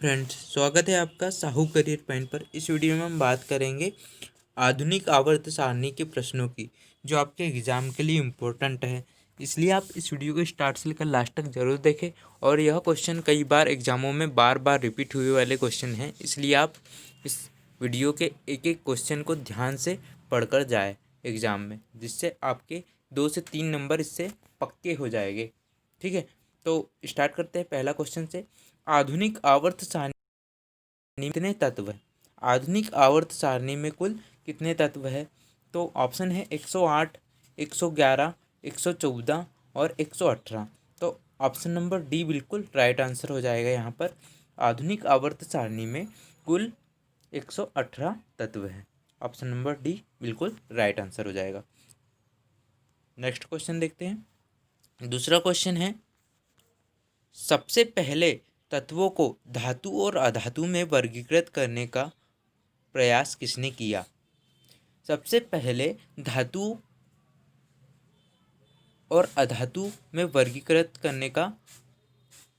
Friends, स्वागत है आपका साहू करियर पॉइंट पर। इस वीडियो में हम बात करेंगे आधुनिक आवर्त सारणी के प्रश्नों की, जो आपके एग्जाम के लिए इम्पोर्टेंट है। इसलिए आप इस वीडियो को स्टार्ट से लेकर लास्ट तक जरूर देखें। और यह क्वेश्चन कई बार एग्जामों में बार बार रिपीट हुए वाले क्वेश्चन हैं, इसलिए आप इस वीडियो के एक एक क्वेश्चन को ध्यान से पढ़कर जाए एग्ज़ाम में, जिससे आपके 2 से 3 नंबर इससे पक्के हो जाएंगे। ठीक है, तो स्टार्ट करते हैं पहला क्वेश्चन से। आधुनिक आवर्त सारणी में कितने तत्व हैं? आधुनिक आवर्त सारणी में कुल कितने तत्व है? तो ऑप्शन है 108, 111, 114 और 118। तो ऑप्शन नंबर डी बिल्कुल राइट आंसर हो जाएगा। यहाँ पर आधुनिक आवर्त सारणी में कुल 118 तत्व हैं। ऑप्शन नंबर डी बिल्कुल राइट आंसर हो जाएगा। नेक्स्ट क्वेश्चन देखते हैं। दूसरा क्वेश्चन है, सबसे पहले तत्वों को धातु और अधातु में वर्गीकृत करने का प्रयास किसने किया? सबसे पहले धातु और अधातु में वर्गीकृत करने का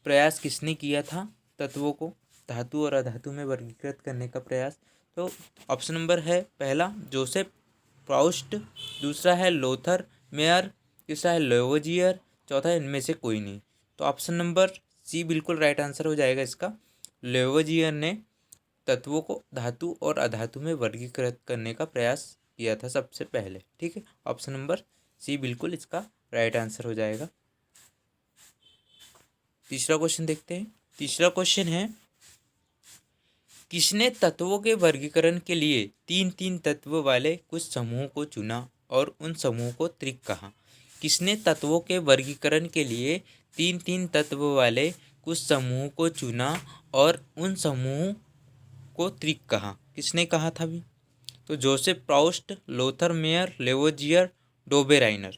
प्रयास किसने किया था? तत्वों को धातु और अधातु में वर्गीकृत करने का प्रयास। तो ऑप्शन नंबर है पहला जोसेफ प्राउस्ट, दूसरा है लोथर मेयर, तीसरा है लेवोजियर, चौथा है इनमें से कोई नहीं। तो ऑप्शन नंबर सी बिल्कुल राइट आंसर हो जाएगा इसका। लेवोजियर ने तत्वों को धातु और अधातु में वर्गीकृत करने का प्रयास किया था सबसे पहले। ठीक है, ऑप्शन नंबर सी बिल्कुल इसका राइट आंसर हो जाएगा। तीसरा क्वेश्चन देखते हैं। तीसरा क्वेश्चन है, किसने तत्वों के वर्गीकरण के लिए 3-3 तत्व वाले कुछ समूहों को चुना और उन समूहों को त्रिक कहा? किसने तत्वों के वर्गीकरण के लिए 3-3 तत्व वाले कुछ समूहों को चुना और उन समूहों को त्रिक कहा? किसने कहा था भी? तो Joseph Proust, Lothar Meyer, Lavoisier, Dobereiner.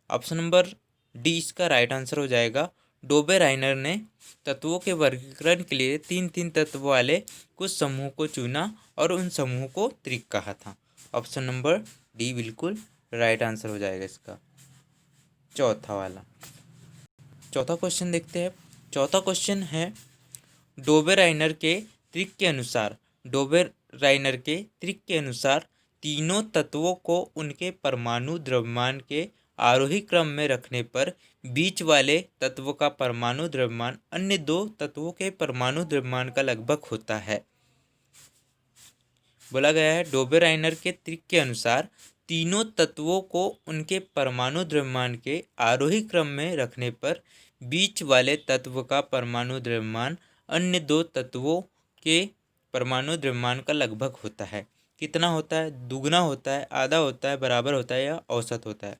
Option number D इसका राइट आंसर हो जाएगा। डोबेराइनर ने तत्वों के वर्गीकरण के लिए 3-3 तत्व वाले कुछ समूह को चुना और उन समूह को त्रिक कहा था। ऑप्शन नंबर डी बिल्कुल राइट आंसर हो जाएगा इसका, चौथा वाला। चौथा क्वेश्चन देखते हैं। चौथा क्वेश्चन है, डोबेराइनर के त्रिक के अनुसार डोबेराइनर के त्रिक के अनुसार तीनों तत्वों को उनके परमाणु द्रव्यमान के आरोही क्रम में रखने पर बीच वाले तत्व का परमाणु द्रव्यमान अन्य दो तत्वों के परमाणु द्रव्यमान का लगभग होता है। बोला गया है डोबेराइनर के त्रिक के अनुसार तीनों तत्वों को उनके परमाणु द्रव्यमान के आरोही क्रम में रखने पर बीच वाले तत्व का परमाणु द्रव्यमान अन्य दो तत्वों के परमाणु द्रव्यमान का लगभग होता है। कितना होता है? दुगना होता है, आधा होता है, बराबर होता है या औसत होता है?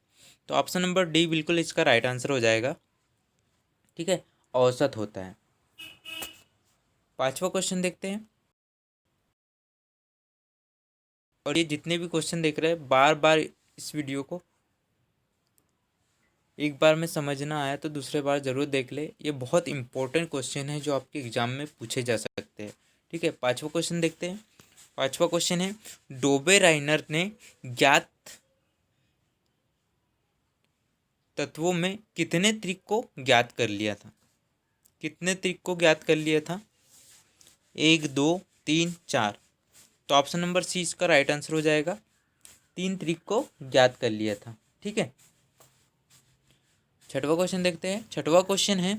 तो ऑप्शन नंबर डी बिल्कुल इसका राइट आंसर हो जाएगा। ठीक है, औसत होता है। पांचवा क्वेश्चन देखते हैं। और ये जितने भी क्वेश्चन देख रहे हैं, बार बार इस वीडियो को एक बार में समझना आया तो दूसरे बार ज़रूर देख ले। ये बहुत इंपॉर्टेंट क्वेश्चन है जो आपके एग्जाम में पूछे जा सकते हैं। ठीक है, पांचवा क्वेश्चन देखते हैं। पांचवा क्वेश्चन है, डोबेराइनर ने ज्ञात तत्वों में कितने त्रिक को ज्ञात कर लिया था? कितने त्रिक को ज्ञात कर लिया था? 1, 2, 3, 4। तो ऑप्शन नंबर सी इसका राइट आंसर हो जाएगा। 3 त्रिक को ज्ञात कर लिया था। ठीक है, छठवा क्वेश्चन देखते हैं। छठवा क्वेश्चन है,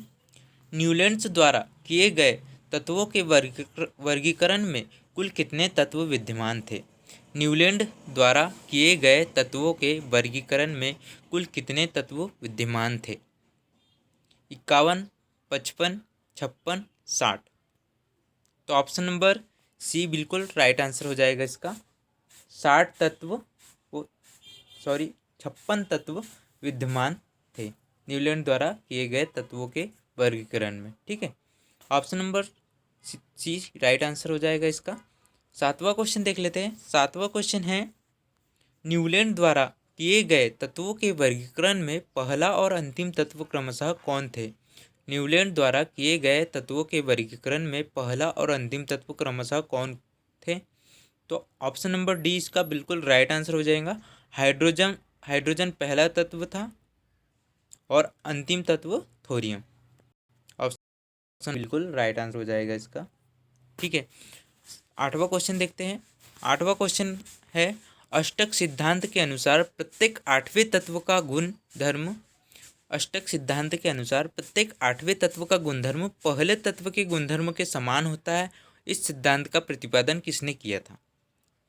न्यूलैंड्स द्वारा किए गए तत्वों के वर्गीकरण में कुल कितने तत्व विद्यमान थे? न्यूलैंड द्वारा किए गए तत्वों के वर्गीकरण में कुल कितने तत्व विद्यमान थे? 51, 55, 56, 60। तो ऑप्शन नंबर सी बिल्कुल राइट आंसर हो जाएगा इसका। 60 तत्व, 56 तत्व विद्यमान थे न्यूलैंड द्वारा किए गए तत्वों के वर्गीकरण में। ठीक है, option number C right answer हो जाएगा इसका। सातवां क्वेश्चन देख लेते हैं। सातवां क्वेश्चन है, न्यूलैंड द्वारा किए गए तत्वों के वर्गीकरण में पहला और अंतिम तत्व क्रमशः कौन थे? न्यूलैंड द्वारा किए गए तत्वों के वर्गीकरण में पहला और अंतिम तत्व क्रमशः कौन थे? तो ऑप्शन नंबर डी इसका बिल्कुल राइट आंसर हो जाएगा। हाइड्रोजन पहला तत्व था और अंतिम तत्व थोरियम। ऑप्शन बिल्कुल राइट आंसर हो जाएगा इसका। ठीक है। 8वां क्वेश्चन देखते हैं। 8वां क्वेश्चन है, अष्टक सिद्धांत के अनुसार प्रत्येक 8वें तत्व का गुण धर्म अष्टक सिद्धांत के अनुसार प्रत्येक 8वें तत्व का गुणधर्म पहले तत्व के गुणधर्म के समान होता है। इस सिद्धांत का प्रतिपादन किसने किया था?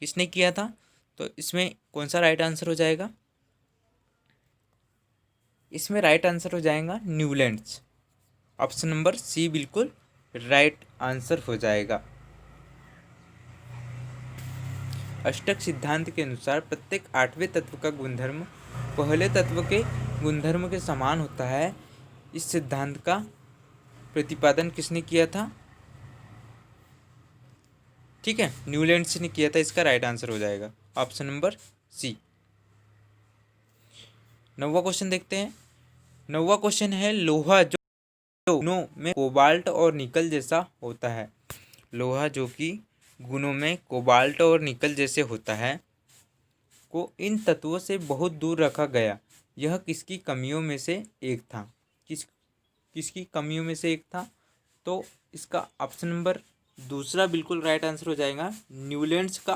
किसने किया था? तो इसमें कौन सा राइट आंसर हो जाएगा? इसमें राइट आंसर हो जाएगा न्यूलैंड्स। ऑप्शन नंबर सी बिल्कुल राइट आंसर हो जाएगा। अष्टक सिद्धांत के अनुसार प्रत्येक 8वें तत्व का गुणधर्म पहले तत्व के गुणधर्म के समान होता है। इस सिद्धांत का प्रतिपादन किसने किया था? ठीक है, न्यूलैंड्स ने किया था। इसका राइट आंसर हो जाएगा ऑप्शन नंबर सी। 9वां क्वेश्चन देखते हैं। 9वां क्वेश्चन है, लोहा जो गुणों में कोबाल्ट और निकल जैसा होता है। लोहा जो कि गुणों में कोबाल्ट और निकल जैसे होता है को इन तत्वों से बहुत दूर रखा गया। यह किसकी कमियों में से एक था? किसकी कमियों में से एक था? तो इसका ऑप्शन नंबर दूसरा बिल्कुल राइट आंसर हो जाएगा। न्यूलैंड्स का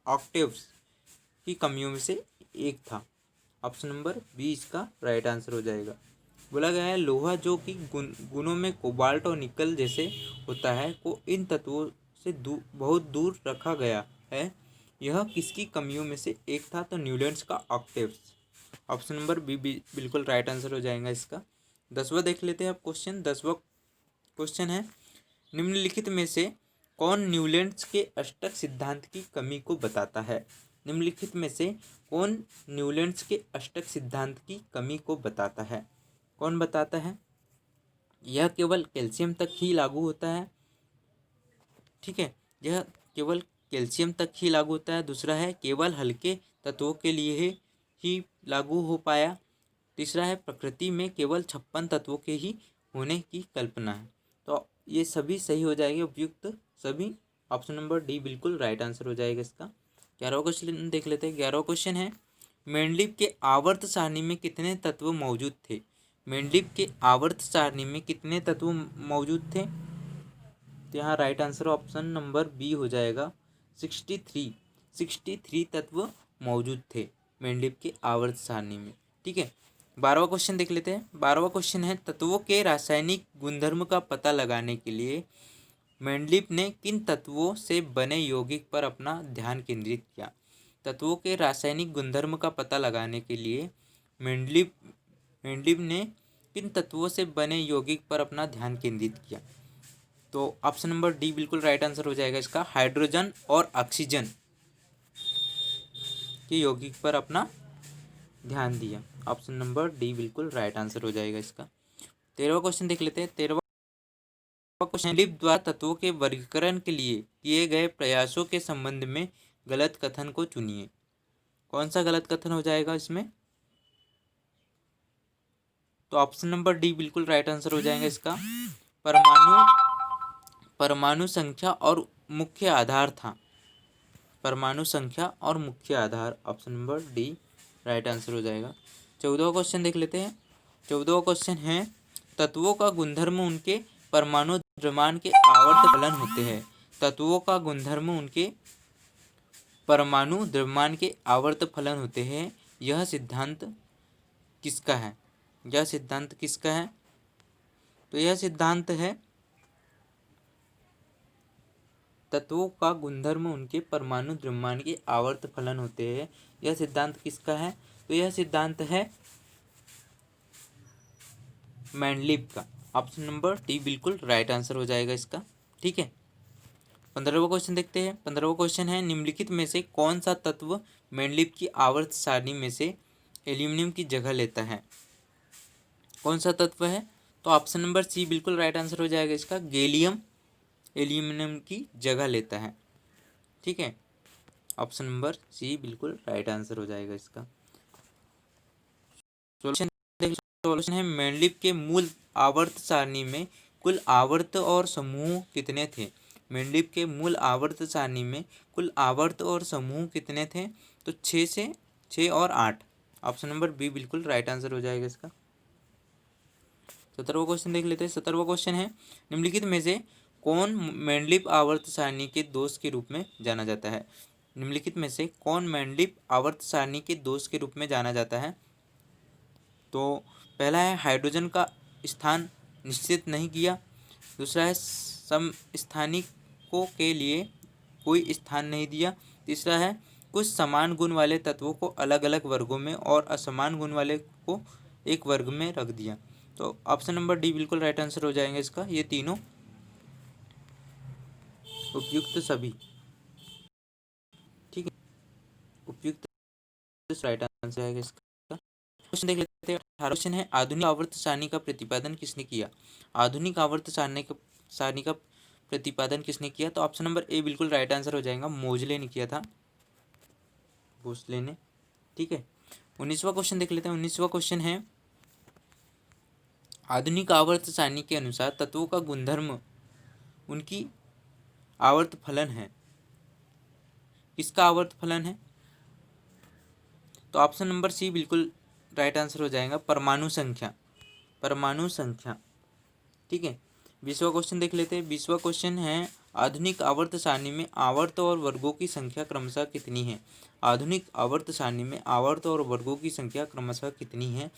ऑक्टेव्स की कमियों में से एक था। ऑप्शन नंबर बी इसका राइट आंसर हो जाएगा। बोला गया है, लोहा जो कि गुणों में कोबाल्ट और निकल जैसे होता है को इन तत्वों से बहुत दूर रखा गया है। यह किसकी कमियों में से एक था? तो न्यूलैंड्स का ऑक्टेव्स। ऑप्शन नंबर बी बिल्कुल राइट आंसर हो जाएगा इसका। 10वां देख लेते हैं आप क्वेश्चन। 10वां क्वेश्चन है, निम्नलिखित में से कौन न्यूलैंड्स के अष्टक सिद्धांत की कमी को बताता है? निम्नलिखित में से कौन न्यूलैंड्स के अष्टक सिद्धांत की कमी को बताता है? कौन बताता है? यह केवल कैल्शियम तक ही लागू होता है। ठीक है, यह केवल कैल्शियम तक ही लागू होता है। दूसरा है, केवल हल्के तत्वों के लिए ही लागू हो पाया। तीसरा है, प्रकृति में केवल 56 तत्वों के ही होने की कल्पना है। तो ये सभी सही हो जाएंगे, उपयुक्त सभी। ऑप्शन नंबर डी बिल्कुल राइट आंसर हो जाएगा इसका। 11वां क्वेश्चन देख लेते हैं। 11वां क्वेश्चन है, मेंडलीव के आवर्त सारणी में कितने तत्व मौजूद थे? मेंडलीव के आवर्त सारणी में कितने तत्व मौजूद थे? तो यहाँ right answer option number B हो जाएगा। 63 तत्व मौजूद थे मेंडलीव के आवर्त सारणी में। ठीक है, 12वां क्वेश्चन देख लेते हैं। 12वां क्वेश्चन है, तत्वों के रासायनिक गुणधर्म का पता लगाने के लिए मेंडलीव ने किन तत्वों से बने यौगिक पर अपना ध्यान केंद्रित किया? तत्वों के रासायनिक गुणधर्म का पता लगाने के लिए मेंडलीव ने किन तत्वों से बने यौगिक पर अपना ध्यान केंद्रित किया? तो ऑप्शन नंबर डी बिल्कुल राइट आंसर हो जाएगा इसका। हाइड्रोजन और ऑक्सीजन के यौगिक पर अपना ध्यान दिया। ऑप्शन नंबर डी बिल्कुल राइट आंसर हो जाएगा इसका। 13वां क्वेश्चन देख लेते हैं। 13वां क्वेश्चन, मेंडलीव द्वारा तत्वों के वर्गीकरण के लिए किए गए प्रयासों के संबंध में गलत कथन को चुनिए। कौन सा गलत कथन हो जाएगा इसमें? तो ऑप्शन नंबर डी बिल्कुल राइट आंसर हो जाएगा इसका। परमाणु संख्या और मुख्य आधार था। परमाणु संख्या और मुख्य आधार। Option number D right answer हो जाएगा। 14वां क्वेश्चन देख लेते हैं। 14वां क्वेश्चन है, तत्वों का गुणधर्म उनके परमाणु द्रव्यमान के आवर्त फलन होते हैं। तत्वों का गुणधर्म उनके परमाणु द्रव्यमान के आवर्त फलन होते हैं। यह सिद्धांत किसका है? यह सिद्धांत किसका है? तो यह सिद्धांत है, तत्वों का गुणधर्म उनके परमाणु द्रव्यमान के आवर्त फलन होते हैं। यह सिद्धांत किसका है? तो यह सिद्धांत है मेंडलीव का। ऑप्शन नंबर डी बिल्कुल राइट आंसर हो जाएगा इसका। ठीक है, 15वां क्वेश्चन देखते हैं। 15वां क्वेश्चन है, निम्नलिखित में से कौन सा तत्व मेंडलीव की आवर्त सारणी में से एल्यूमिनियम की जगह लेता है? कौन सा तत्व है? तो ऑप्शन नंबर सी बिल्कुल राइट आंसर हो जाएगा इसका। गैलियम एल्यूमिनियम की जगह लेता है। ठीक है, ऑप्शन नंबर सी बिल्कुल राइट आंसर हो जाएगा इसका। सॉल्यूशन है, मेंडलीव के मूल आवर्त सारणी में कुल आवर्त और समूह कितने थे? मेंडलीव के मूल आवर्त सारणी में कुल आवर्त और समूह कितने थे? तो 6 और 8। ऑप्शन नंबर बी बिल्कुल राइट आंसर हो जाएगा इसका। 17वां क्वेश्चन देख लेते हैं। 17वां क्वेश्चन है, निम्नलिखित में से कौन मैंडलीव आवर्त सारणी के दोष के रूप में जाना जाता है? निम्नलिखित में से कौन मैंडलीव आवर्त सारणी के दोष के रूप में जाना जाता है? तो पहला है हाइड्रोजन का स्थान निश्चित नहीं किया। दूसरा है समस्थानिकों के लिए कोई स्थान नहीं दिया। तीसरा है कुछ समान गुण वाले तत्वों को अलग अलग वर्गों में और असमान गुण वाले को एक वर्ग में रख दिया। तो ऑप्शन नंबर डी बिल्कुल राइट आंसर हो जाएगा इसका। ये तीनों उपयुक्त सभी, ठीक है, उपयुक्त राइट आंसर आएगा इसका। क्वेश्चन देख लेते हैं। 18 क्वेश्चन है, आधुनिक आवर्त सारणी का प्रतिपादन किसने किया? आधुनिक आवर्त सारणी का प्रतिपादन किसने किया? तो ऑप्शन नंबर ए बिल्कुल राइट आंसर हो जाएगा। मोजले ने किया था, भोसले ने, ठीक है। 19वां क्वेश्चन देख लेते हैं। 19वां क्वेश्चन है, आधुनिक आवर्त सारणी के अनुसार तत्वों का गुणधर्म उनकी आवर्त फलन है। किसका आवर्त फलन है? तो ऑप्शन नंबर सी बिल्कुल राइट आंसर हो जाएगा, परमाणु संख्या, परमाणु संख्या, ठीक है। 20वां क्वेश्चन देख लेते हैं। 20वां क्वेश्चन है, आधुनिक आवर्त सारणी में आवर्त और वर्गों की संख्या क्रमशः कितनी है? आधुनिक आवर्त सारणी में आवर्त और वर्गों की संख्या क्रमशः कितनी है?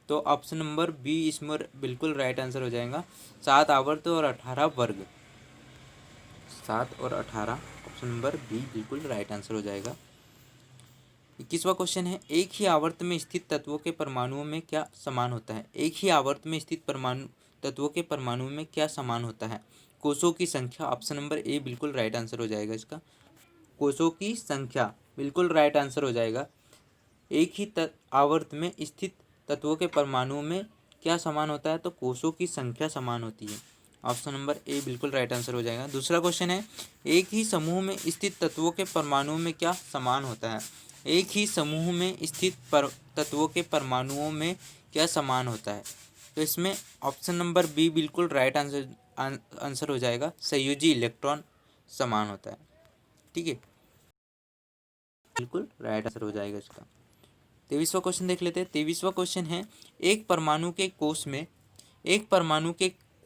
तो ऑप्शन नंबर बी इसमें बिल्कुल राइट आंसर हो जाएगा, 7 आवर्त और 18 वर्ग, 7 और 18, ऑप्शन नंबर बी बिल्कुल राइट आंसर हो जाएगा। 21वां क्वेश्चन है, एक ही आवर्त में स्थित तत्वों के परमाणुओं में क्या समान होता है? एक ही आवर्त में स्थित परमाणु तत्वों के परमाणुओं में क्या समान होता है? कोषों की संख्या, ऑप्शन नंबर ए बिल्कुल राइट आंसर हो जाएगा इसका। कोषों की संख्या बिल्कुल राइट आंसर हो जाएगा। एक ही आवर्त में स्थित तत्वों के परमाणुओं में क्या समान होता है? तो कोषों की संख्या समान होती है। ऑप्शन नंबर ए बिल्कुल राइट आंसर हो जाएगा। दूसरा क्वेश्चन है, एक ही समूह में स्थित तत्वों के परमाणुओं में क्या समान होता है? एक ही समूह में स्थित तत्वों के परमाणुओं में क्या समान होता है? तो इसमें ऑप्शन नंबर बी बिल्कुल राइट आंसर हो जाएगा, संयोजी इलेक्ट्रॉन समान होता है, ठीक है, बिल्कुल राइट आंसर हो जाएगा इसका। 23वां क्वेश्चन देख लेते हैं। 23वां क्वेश्चन है, एक परमाणु के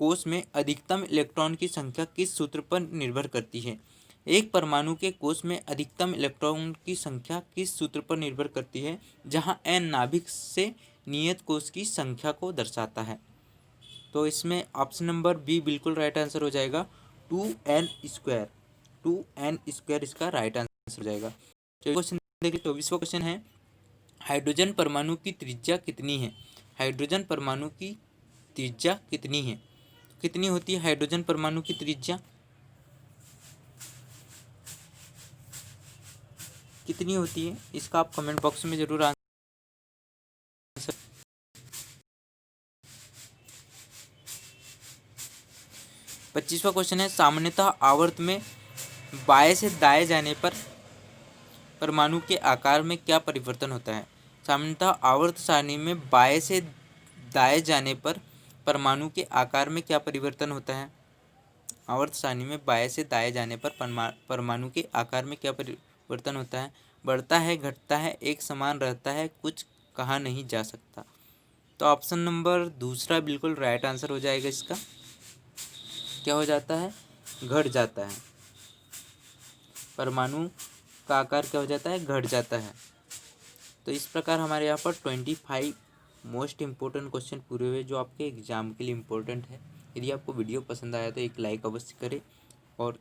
कोष में अधिकतम इलेक्ट्रॉन की संख्या किस सूत्र पर निर्भर करती है? एक परमाणु के कोष में अधिकतम इलेक्ट्रॉन की संख्या किस सूत्र पर निर्भर करती है, जहां n नाभिक से नियत कोष की संख्या को दर्शाता है? तो इसमें ऑप्शन नंबर बी बिल्कुल राइट आंसर हो जाएगा, 2n स्क्वायर, 2n स्क्वायर इसका राइट आंसर हो जाएगा। क्वेश्चन देखिए। 24वां क्वेश्चन है, हाइड्रोजन परमाणु की त्रिज्या कितनी है? हाइड्रोजन परमाणु की त्रिज्या कितनी है? कितनी होती है हाइड्रोजन परमाणु की त्रिज्या? कितनी होती है इसका आप कमेंट बॉक्स में जरूर आंसर। 25वां क्वेश्चन है, सामान्यतः आवर्त में बाएं से दाएं जाने पर परमाणु के आकार में क्या परिवर्तन होता है? सामान्यतः आवर्त सारणी में बाएं से दाएं जाने पर परमाणु के आकार में क्या परिवर्तन होता है? आवर्त सारणी में बाएं से दाएं जाने पर परमाणु के आकार में क्या परिवर्तन होता है? बढ़ता है, घटता है, एक समान रहता है, कुछ कहा नहीं जा सकता। तो ऑप्शन नंबर दूसरा बिल्कुल राइट आंसर हो जाएगा इसका। क्या हो जाता है? घट जाता है, परमाणु का आकार क्या हो जाता है? घट जाता है। तो इस प्रकार हमारे यहाँ पर 25 मोस्ट इम्पोर्टेंट क्वेश्चन पूरे हुए जो आपके एग्जाम के लिए इम्पोर्टेंट है। यदि आपको वीडियो पसंद आया तो एक लाइक अवश्य करें, और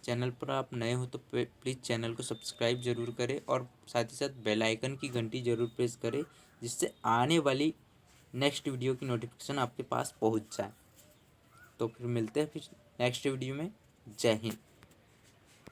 चैनल पर आप नए हो तो प्लीज़ चैनल को सब्सक्राइब जरूर करें, और साथ ही साथ बेल आइकन की घंटी जरूर प्रेस करें, जिससे आने वाली नेक्स्ट वीडियो की नोटिफिकेशन आपके पास पहुंच जाए। तो फिर मिलते हैं फिर नेक्स्ट वीडियो में। जय हिंद।